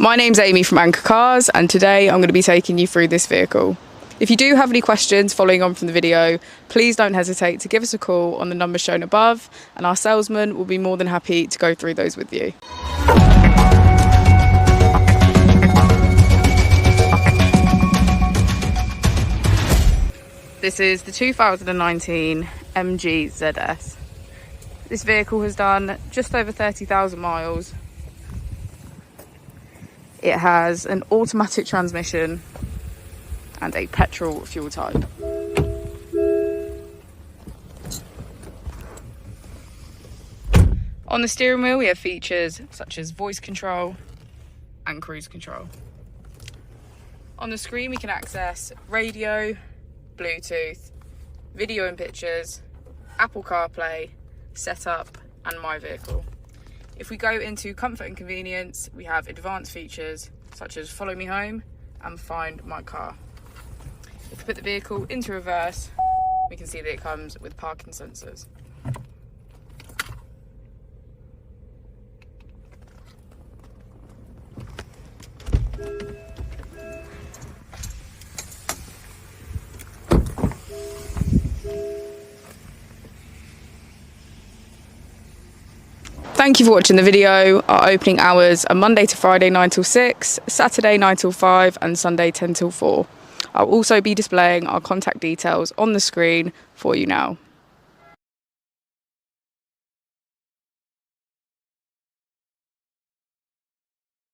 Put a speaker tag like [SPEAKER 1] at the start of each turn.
[SPEAKER 1] My name's Amy from Anchor Cars, and today I'm going to be taking you through this vehicle. If you do have any questions following on from the video, please don't hesitate to give us a call on the number shown above, and our salesman will be more than happy to go through those with you. This is the 2019 MG ZS. This vehicle has done just over 30,000 miles. It has an automatic transmission and a petrol fuel type. On the steering wheel we have features such as voice control and cruise control. On the screen we can access radio, Bluetooth, video and pictures, Apple CarPlay, setup and my vehicle. If we go into comfort and convenience, we have advanced features such as follow me home and find my car. If we put the vehicle into reverse, we can see that it comes with parking sensors. Thank you for watching the video. Our opening hours are Monday to Friday 9 till 6, Saturday 9 till 5 and Sunday 10 till 4. I'll also be displaying our contact details on the screen for you now.